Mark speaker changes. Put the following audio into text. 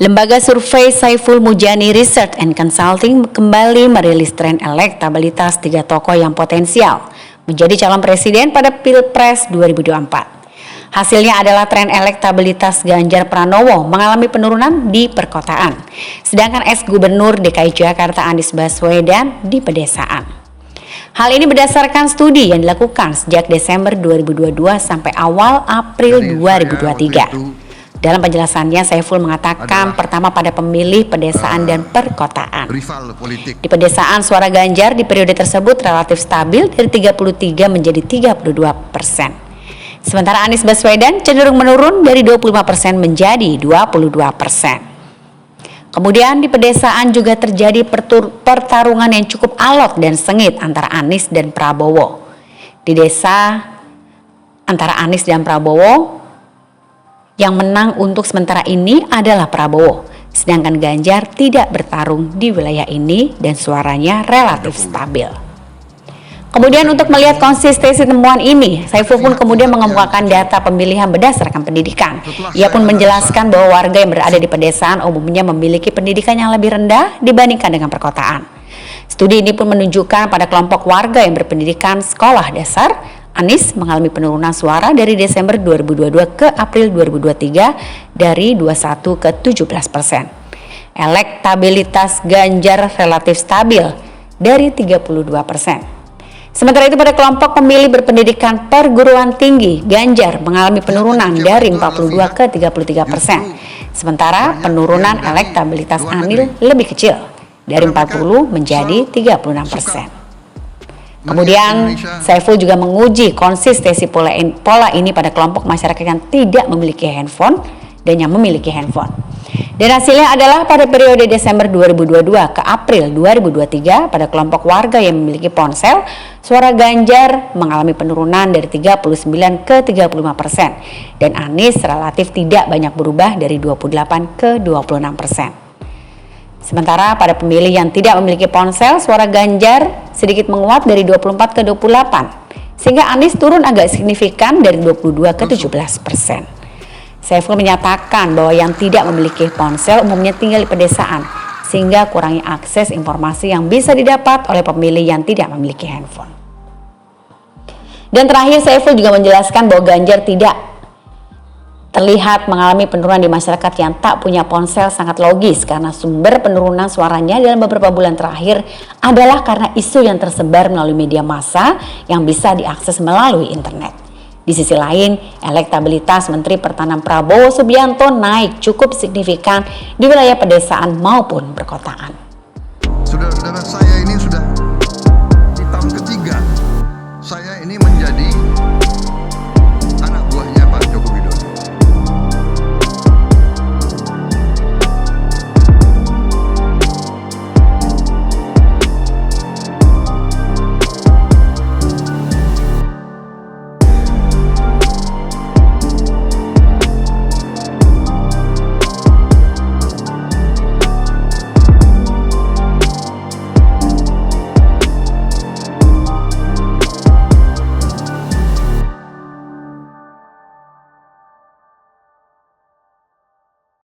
Speaker 1: Lembaga survei Saiful Mujani Research and Consulting kembali merilis tren elektabilitas 3 tokoh yang potensial menjadi calon presiden pada Pilpres 2024. Hasilnya adalah tren elektabilitas Ganjar Pranowo mengalami penurunan di perkotaan, sedangkan ex-gubernur DKI Jakarta Anies Baswedan di pedesaan. Hal ini berdasarkan studi yang dilakukan sejak Desember 2022 sampai awal April 2023. Dalam penjelasannya, Saiful mengatakan pertama pada pemilih pedesaan dan perkotaan. Di pedesaan, suara Ganjar di periode tersebut relatif stabil dari 33 menjadi 32%. Sementara Anies Baswedan cenderung menurun dari 25% menjadi 22%. Kemudian di pedesaan juga terjadi pertarungan yang cukup alot dan sengit antara Anies dan Prabowo. Di desa antara Anies dan Prabowo, yang menang untuk sementara ini adalah Prabowo, sedangkan Ganjar tidak bertarung di wilayah ini dan suaranya relatif stabil. Kemudian untuk melihat konsistensi temuan ini, Saiful pun kemudian mengemukakan data pemilihan berdasarkan pendidikan. Ia pun menjelaskan bahwa warga yang berada di pedesaan umumnya memiliki pendidikan yang lebih rendah dibandingkan dengan perkotaan. Studi ini pun menunjukkan pada kelompok warga yang berpendidikan sekolah dasar, Anies mengalami penurunan suara dari Desember 2022 ke April 2023 dari 21 ke 17%. Elektabilitas Ganjar relatif stabil dari 32%. Sementara itu pada kelompok pemilih berpendidikan perguruan tinggi, Ganjar mengalami penurunan dari 42 ke 33%. Sementara penurunan elektabilitas Anies lebih kecil dari 40 menjadi 36%. Kemudian Saiful juga menguji konsistensi pola ini pada kelompok masyarakat yang tidak memiliki handphone dan yang memiliki handphone. Dan hasilnya adalah pada periode Desember 2022 ke April 2023 pada kelompok warga yang memiliki ponsel, suara Ganjar mengalami penurunan dari 39 ke 35% dan Anies relatif tidak banyak berubah dari 28 ke 26%. Sementara pada pemilih yang tidak memiliki ponsel, suara Ganjar sedikit menguat dari 24 ke 28, sehingga Anies turun agak signifikan dari 22 ke 17%. Saiful menyatakan bahwa yang tidak memiliki ponsel umumnya tinggal di pedesaan, sehingga kurangnya akses informasi yang bisa didapat oleh pemilih yang tidak memiliki handphone. Dan terakhir, Saiful juga menjelaskan bahwa Ganjar tidak terlihat mengalami penurunan di masyarakat yang tak punya ponsel sangat logis karena sumber penurunan suaranya dalam beberapa bulan terakhir adalah karena isu yang tersebar melalui media massa yang bisa diakses melalui internet. Di sisi lain, elektabilitas Menteri Pertahanan Prabowo Subianto naik cukup signifikan di wilayah pedesaan maupun perkotaan.
Speaker 2: Saudara-saudara, saya ini sudah